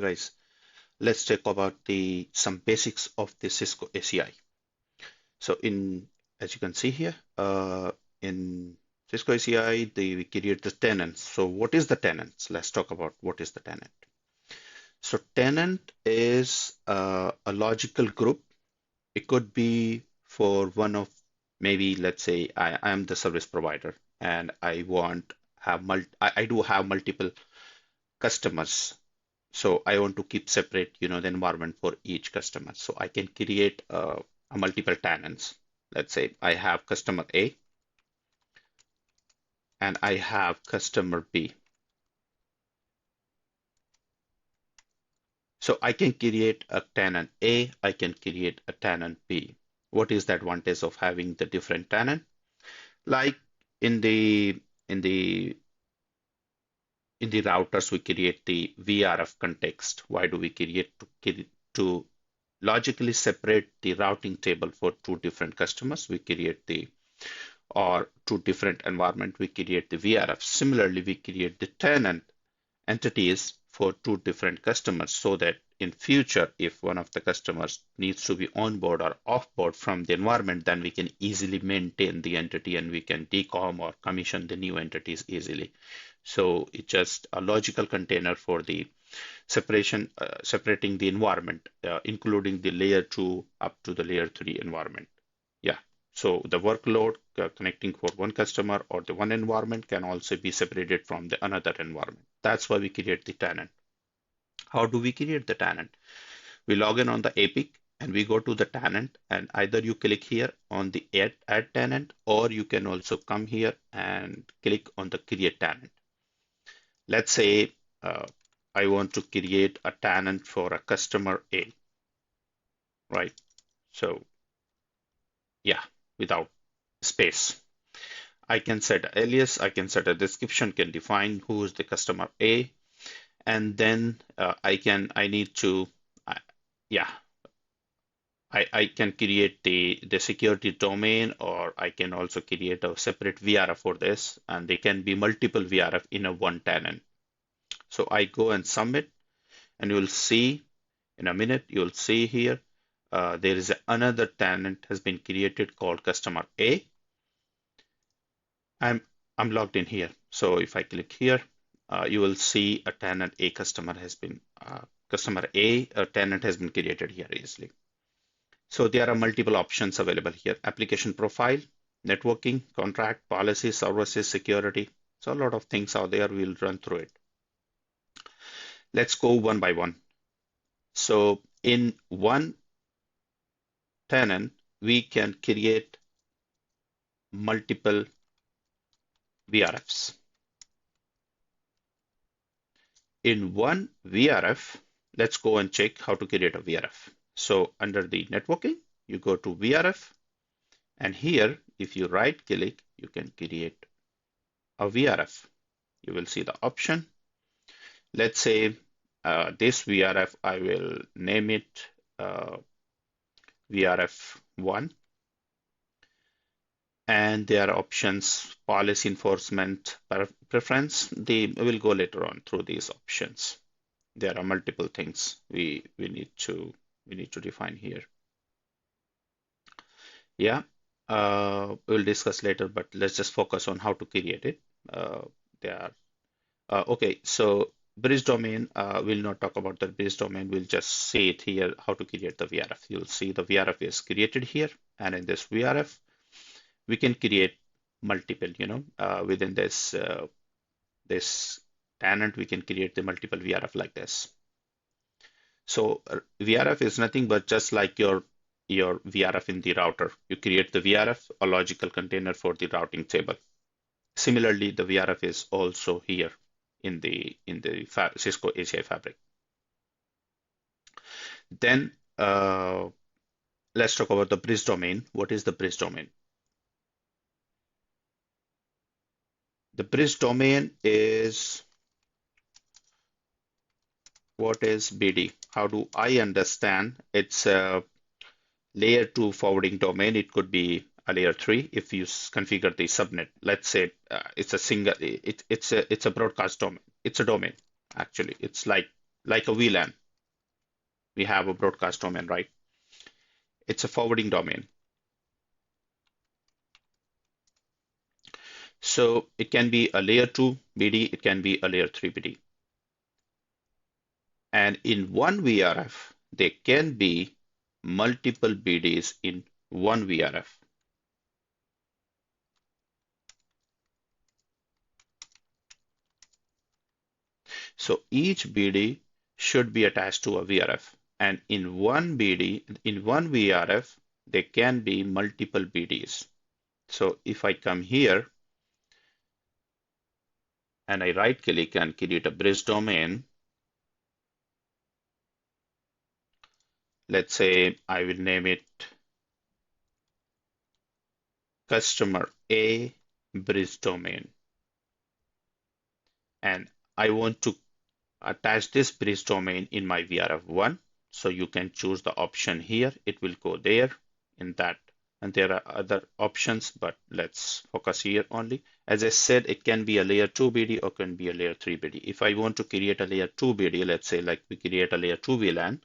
guys, let's talk about some basics of the Cisco ACI. So as you can see here, in Cisco ACI, we create the tenants. So what is the tenants? Let's talk about what is the tenant. So tenant is a logical group. It could be for one of, maybe let's say I am the service provider and I do have multiple customers. So I want to keep separate, the environment for each customer. So I can create a multiple tenants. Let's say I have customer A and I have customer B. So I can create a tenant A, I can create a tenant B. What is the advantage of having the different tenant? Like in the routers, we create the VRF context. Why do we create to logically separate the routing table for two different customers? We create or two different environment, we create the VRF. Similarly, we create the tenant entities for two different customers so that in future, if one of the customers needs to be on board or off board from the environment, then we can easily maintain the entity and we can decom or commission the new entities easily. So it's just a logical container for the separating the environment, including the layer 2 up to the layer 3 environment. Yeah. So the workload connecting for one customer or the one environment can also be separated from the another environment. That's why we create the tenant. How do we create the tenant? We log in on the APIC and we go to the tenant, and either you click here on the add tenant, or you can also come here and click on the create tenant. Let's say I want to create a tenant for a customer A, right? So yeah, without space. I can set an alias, I can set a description, can define who is the customer A, and then I can create the security domain, or I can also create a separate VRF for this, and they can be multiple VRF in a one tenant. So I go and submit, and you'll see in a minute, you'll see here, there is another tenant has been created called customer A. I'm logged in here. So if I click here, you will see a tenant A customer has been a tenant has been created here easily. So there are multiple options available here: application profile, networking, contract, policy, services, security. So a lot of things are there. We'll run through it. Let's go one by one. So in one tenant, we can create multiple VRFs. In one VRF, let's go and check how to create a VRF. So under the networking, you go to VRF, and here, if you right click, you can create a VRF. You will see the option. Let's say this VRF, I will name it VRF1. And there are options: policy enforcement, preference. We'll go later on through these options. There are multiple things we need to define here. Yeah, we'll discuss later, but let's just focus on how to create it. Okay, so bridge domain, we'll not talk about the bridge domain. We'll just see it here, how to create the VRF. You'll see the VRF is created here, and in this VRF, we can create multiple, within this tenant, we can create the multiple VRF like this. So VRF is nothing but just like your VRF in the router. You create the VRF, a logical container for the routing table. Similarly, the VRF is also here in the Cisco ACI fabric. Then let's talk about the bridge domain. What is the bridge domain? The bridge domain is, what is BD? How do I understand? It's a layer 2 forwarding domain. It could be a layer 3 if you configure the subnet. Let's say it's a single, it's a broadcast domain. It's a domain, actually. It's like like a VLAN. We have a broadcast domain, right? It's a forwarding domain. So it can be a layer 2 BD, it can be a layer 3 BD. And in one VRF, there can be multiple BDs in one VRF. So each BD should be attached to a VRF. And in one BD, in one VRF, there can be multiple BDs. So if I come here and I right click and create a bridge domain, let's say I will name it customer A bridge domain. And I want to attach this bridge domain in my VRF1. So you can choose the option here. It will go there in that. And there are other options, but let's focus here only. As I said, it can be a layer 2 BD or can be a layer 3 BD. If I want to create a layer 2 BD, let's say like we create a layer 2 VLAN,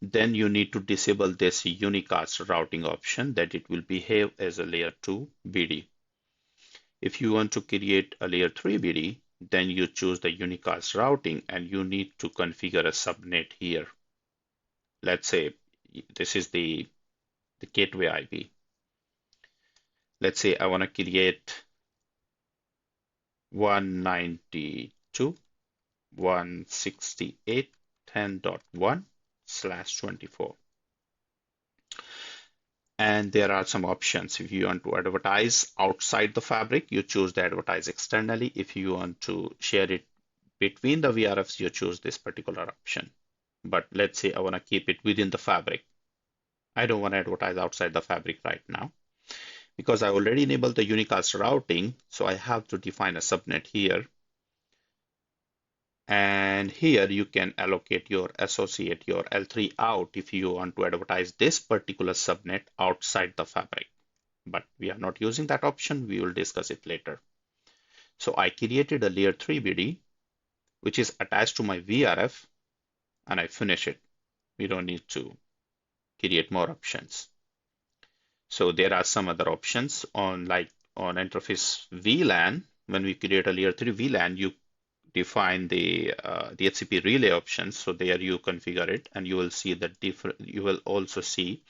then you need to disable this unicast routing option that it will behave as a layer 2 BD. If you want to create a layer 3 BD, then you choose the unicast routing and you need to configure a subnet here. Let's say this is the gateway IP. Let's say I want to create 192.168.10.1/24. And there are some options. If you want to advertise outside the fabric, you choose the advertise externally. If you want to share it between the VRFs, you choose this particular option. But let's say I want to keep it within the fabric. I don't want to advertise outside the fabric right now because I already enabled the unicast routing. So I have to define a subnet here. And here you can allocate your associate, your L3 out if you want to advertise this particular subnet outside the fabric. But we are not using that option. We will discuss it later. So I created a layer 3 BD, which is attached to my VRF, and I finish it. We don't need to create more options. So there are some other options on interface VLAN. When we create a layer 3 VLAN, you define the DHCP relay options. So there you configure it, and you will see the you will also see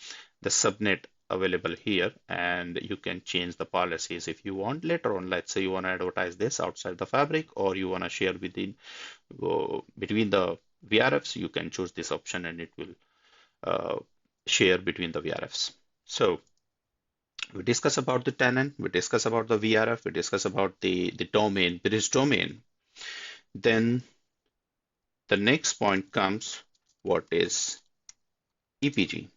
the subnet available here, and you can change the policies if you want later on. Let's say you want to advertise this outside the fabric, or you want to share between the VRFs. You can choose this option, and it will share between the VRFs. So we discuss about the tenant, we discuss about the VRF, we discuss about the domain, bridge domain. Then the next point comes, what is EPG?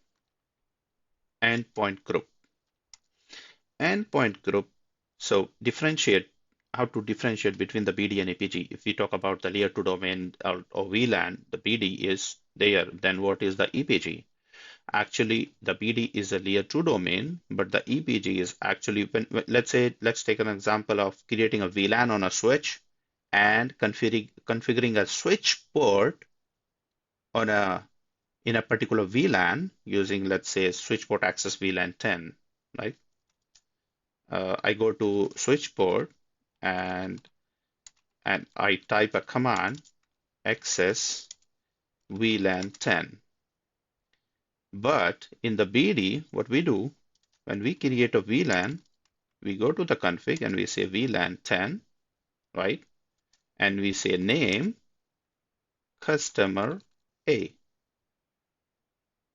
Endpoint group. Endpoint group, so how to differentiate between the BD and EPG. If we talk about the layer 2 domain or VLAN, the BD is there, then what is the EPG? Actually, the BD is a layer 2 domain, but the EPG is actually, let's take an example of creating a VLAN on a switch and configuring a switch port in a particular VLAN using, let's say, switch port access VLAN 10, right? I go to switch port and I type a command access VLAN 10. But in the BD, what we do, when we create a VLAN, we go to the config and we say VLAN 10, right? And we say name customer A,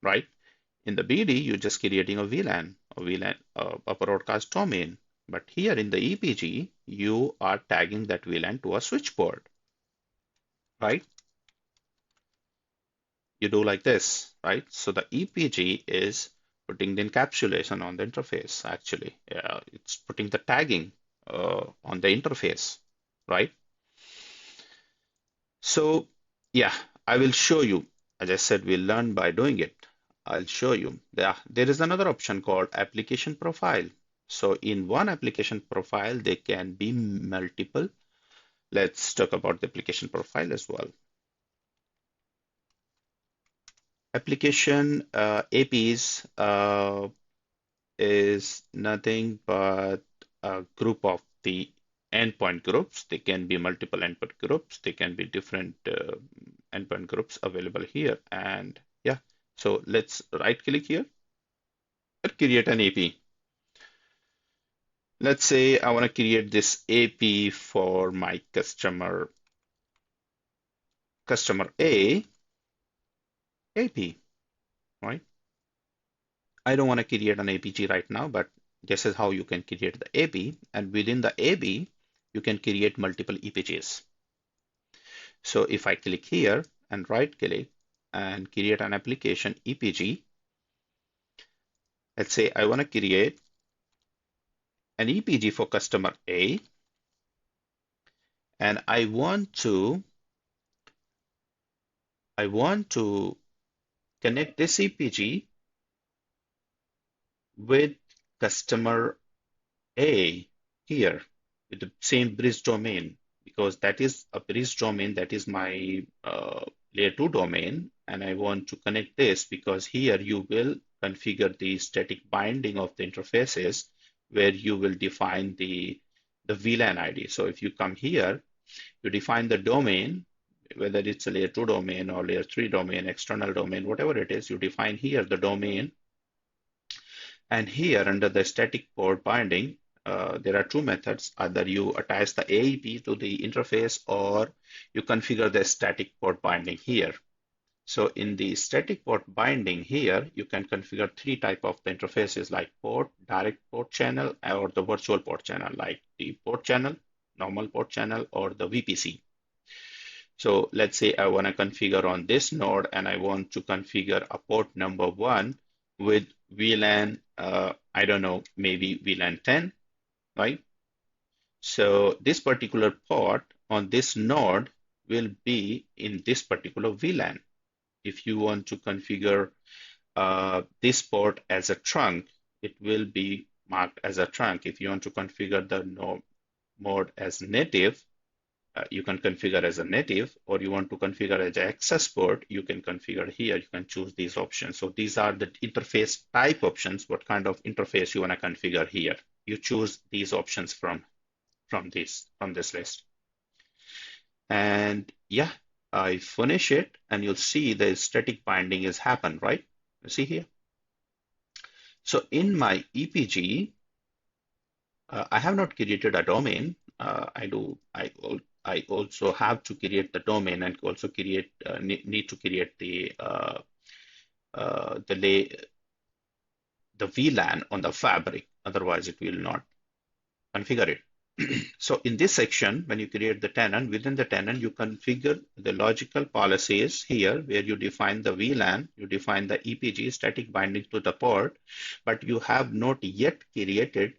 right? In the BD, you're just creating a VLAN, a broadcast domain. But here in the EPG, you are tagging that VLAN to a switch port, right? You do like this, right? So the EPG is putting the encapsulation on the interface, actually. It's putting the tagging on the interface, right? So yeah, I will show you. As I said, we'll learn by doing it. I'll show you. There is another option called application profile. So in one application profile, there can be multiple. Let's talk about the application profile as well. Application APs is nothing but a group of the endpoint groups. They can be multiple endpoint groups. They can be different endpoint groups available here. And yeah, so let's right click here and create an AP. Let's say I want to create this AP for my customer A AP, right? I don't want to create an APG right now, but this is how you can create the AP. And within the AP, you can create multiple EPGs. So if I click here and right click and create an application EPG, let's say I want to create an EPG for customer A, and I want to connect this EPG with customer A here with the same bridge domain, because that is a bridge domain, that is my layer 2 domain, and I want to connect this because here you will configure the static binding of the interfaces where you will define the VLAN ID. So if you come here, you define the domain, whether it's a layer 2 domain or layer 3 domain, external domain, whatever it is, you define here the domain. And here under the static port binding, there are two methods. Either you attach the AEP to the interface or you configure the static port binding here. So in the static port binding here, you can configure three type of the interfaces like port, direct port channel, or the virtual port channel, like the port channel, normal port channel, or the VPC. So let's say I want to configure on this node and I want to configure a port number 1 with VLAN, I don't know, maybe VLAN 10, right? So this particular port on this node will be in this particular VLAN. If you want to configure this port as a trunk, it will be marked as a trunk. If you want to configure the mode as native, you can configure as a native, or you want to configure as an access port, you can configure here. You can choose these options. So these are the interface type options. What kind of interface you want to configure here? You choose these options from this list. And yeah, I finish it, and you'll see the static binding is happened, right? You see here. So in my EPG, I have not created a domain. I also have to create the domain and also need to create the VLAN on the fabric. Otherwise, it will not configure it. So in this section, when you create the tenant, within the tenant, you configure the logical policies here where you define the VLAN, you define the EPG static binding to the port, but you have not yet created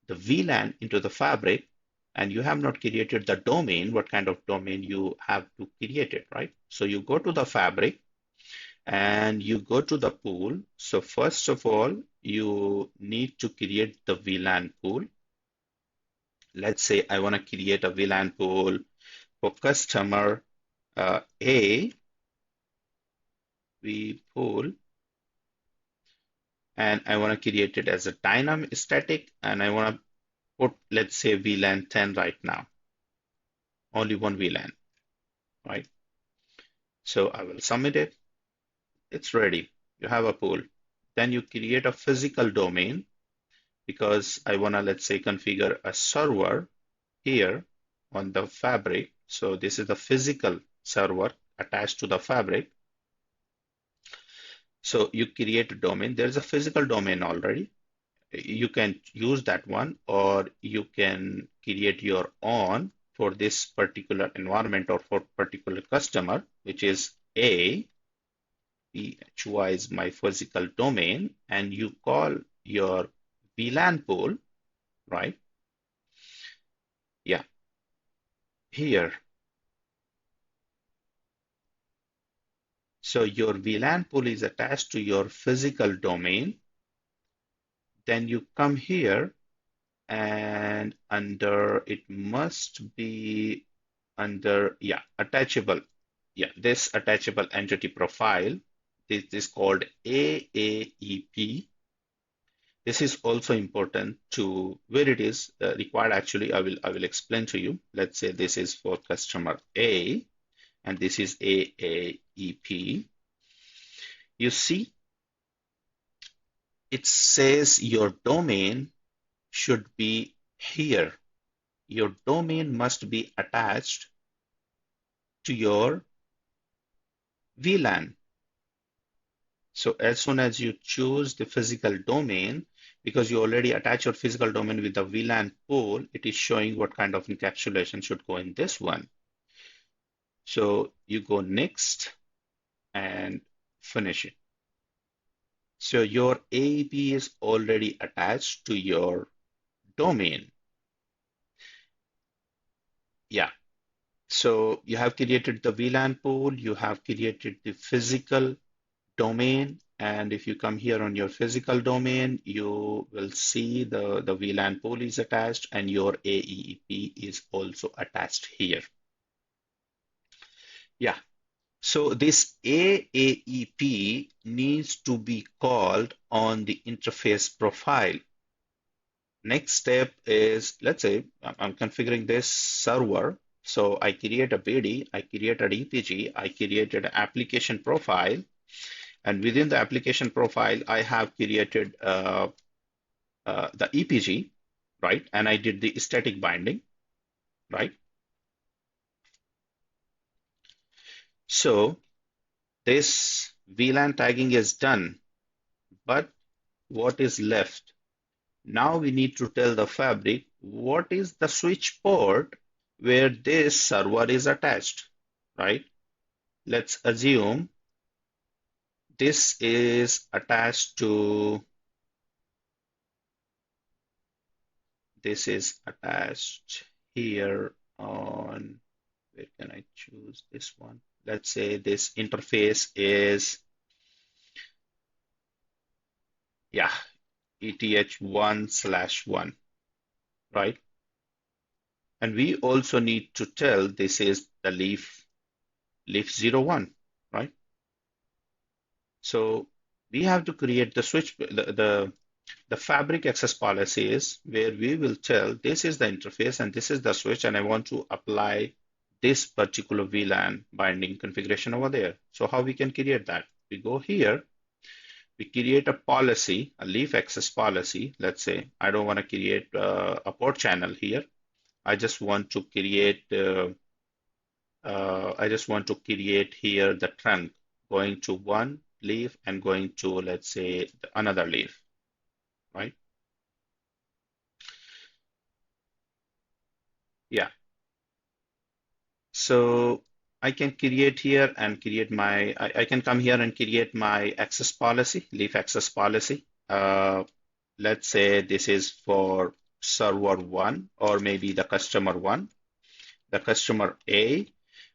the VLAN into the fabric, and you have not created the domain, what kind of domain you have to create it, right? So you go to the fabric and you go to the pool. So first of all, you need to create the VLAN pool. Let's say I want to create a VLAN pool for customer A, V pool, and I want to create it as a dynamic static, and I want to put, let's say, VLAN 10 right now, only one VLAN, right? So I will submit it. It's ready. You have a pool. Then you create a physical domain because I want to, let's say, configure a server here on the fabric. So this is the physical server attached to the fabric. So you create a domain. There's a physical domain already. You can use that one, or you can create your own for this particular environment or for particular customer, which is A. PHY is my physical domain, and you call your VLAN pool, right? Yeah, here. So your VLAN pool is attached to your physical domain. Then you come here and under, it must be under, yeah, attachable. Yeah, this attachable entity profile. This is called AAEP. This is also important to where it is required. Actually, I will explain to you. Let's say this is for customer A, and this is AAEP. You see, it says your domain should be here. Your domain must be attached to your VLAN. So as soon as you choose the physical domain, because you already attach your physical domain with the VLAN pool, it is showing what kind of encapsulation should go in this one. So you go next and finish it. So your AAEP is already attached to your domain. Yeah. So you have created the VLAN pool, you have created the physical domain, and if you come here on your physical domain, you will see the VLAN pool is attached and your AAEP is also attached here. Yeah, so this AAEP needs to be called on the interface profile. Next step is, let's say I'm configuring this server. So I create a BD, I create an EPG, I created an application profile. And within the application profile, I have created the EPG, right? And I did the static binding, right? So this VLAN tagging is done, but what is left? Now we need to tell the fabric what is the switch port where this server is attached, right? Let's assume this is attached to here on, where can I choose this one? Let's say this interface is, yeah, ETH1/1, right? And we also need to tell this is the leaf 01, right? So we have to create the switch, the fabric access policies where we will tell this is the interface and this is the switch, and I want to apply this particular VLAN binding configuration over there. So how we can create that? We go here, we create a policy, a leaf access policy. Let's say I don't want to create a port channel here. I just want to create here the trunk going to one leaf and going to, let's say, another leaf, right? Yeah. So I can create here and create my, I can come here and create my access policy, leaf access policy. Let's say this is for server 1 or maybe the customer 1, the customer A,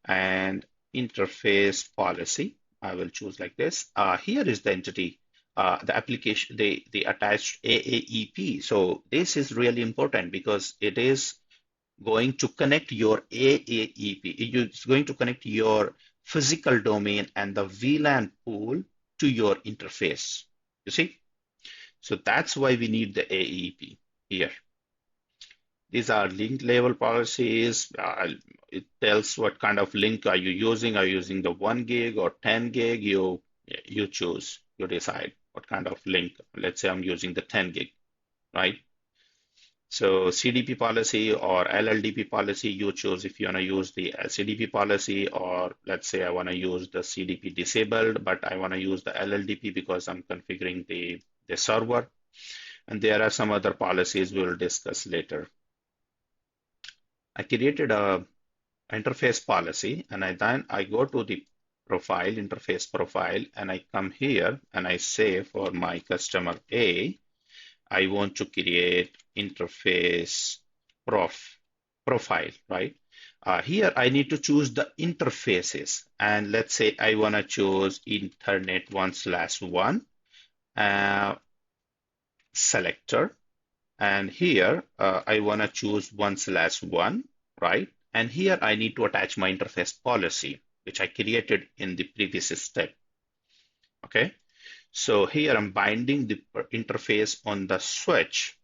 and interface policy. I will choose like this. Here is the entity, the application, the attached AAEP. So this is really important because it is going to connect your AAEP. It's going to connect your physical domain and the VLAN pool to your interface. You see? So that's why we need the AAEP here. These are link level policies. It tells what kind of link are you using. Are you using the 1 gig or 10 gig? You choose, you decide what kind of link. Let's say I'm using the 10 gig, right? So CDP policy or LLDP policy, you choose if you want to use the CDP policy, or let's say I want to use the CDP disabled, but I want to use the LLDP because I'm configuring the server. And there are some other policies we'll discuss later. I created a interface policy, and then I go to the profile, interface profile, and I come here and I say for my customer A, I want to create interface profile, right? Here I need to choose the interfaces, and let's say I want to choose Internet 1/1 selector, and here I want to choose 1/1, right? And here I need to attach my interface policy, which I created in the previous step. Okay, so here I'm binding the interface on the switch.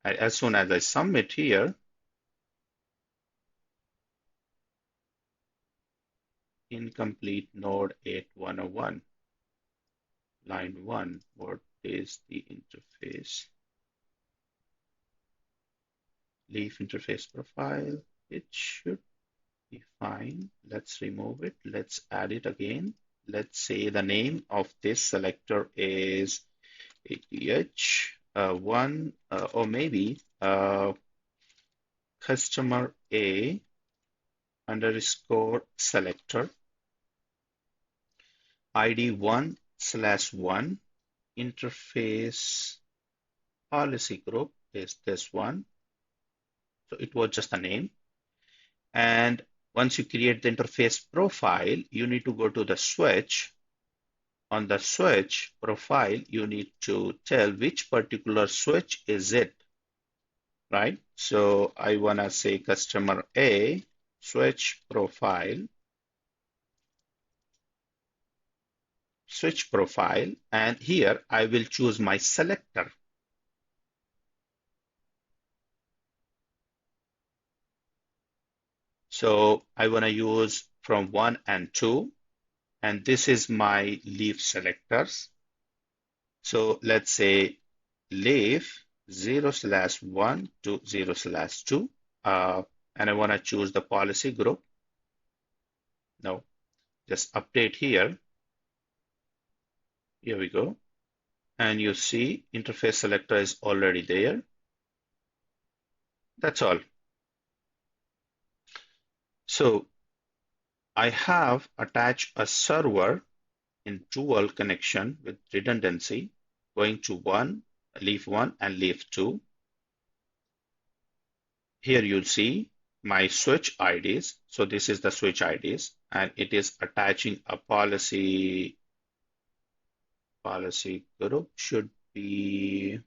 As soon as I submit here, incomplete node 8101, line 1, what is the interface? Leaf interface profile, it should be fine. Let's remove it. Let's add it again. Let's say the name of this selector is APH1 or maybe customer A underscore selector ID 1/1 interface policy group is this one. So it was just a name. And once you create the interface profile, you need to go to the switch. On the switch profile, you need to tell which particular switch is it, right? So I want to say customer A, switch profile, and here I will choose my selector. So I want to use from 1 and 2, and this is my leaf selectors. So let's say leaf 0/1 to 0/2, and I want to choose the policy group. Now, just update here. Here we go. And you see interface selector is already there. That's all. So I have attached a server in dual connection with redundancy going to leaf 1 and leaf 2. Here you'll see my switch IDs. So this is the switch IDs, and it is attaching a policy group should be,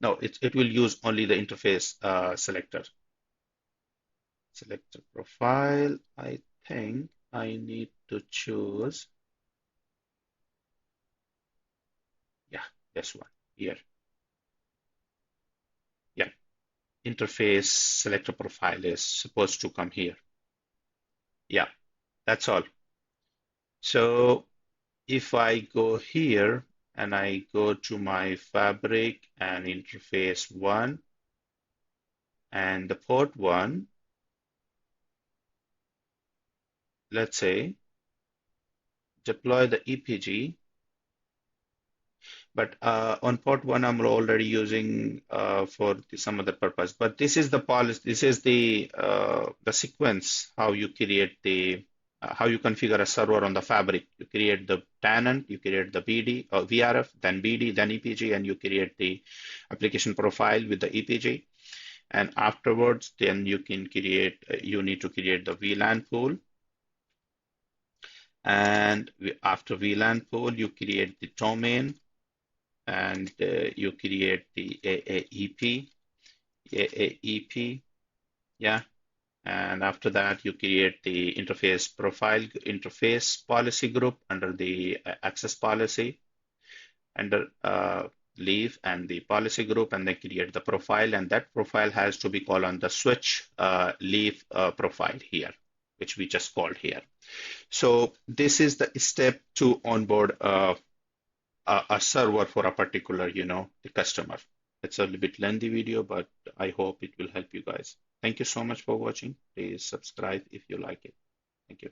no, it will use only the interface selector. Selector profile, I think I need to choose, yeah, this one here. Yeah, interface selector profile is supposed to come here. Yeah, that's all. So if I go here and I go to my fabric and interface 1 and the port 1, let's say deploy the EPG, but on port 1 I'm already using for some other purpose. But this is the policy, this is the sequence how you create the how you configure a server on the fabric. You create the tenant, you create the BD or VRF, then BD, then EPG, and you create the application profile with the EPG. And afterwards, then you can create, you need to create the VLAN pool. And after VLAN pool, you create the domain and you create the AAEP, yeah. And after that, you create the interface profile, interface policy group under the access policy, under leave and the policy group, and then create the profile. And that profile has to be called on the switch leave profile here, which we just called here. So this is the step to onboard a server for a particular, the customer. It's a little bit lengthy video, but I hope it will help you guys. Thank you so much for watching. Please subscribe if you like it. Thank you.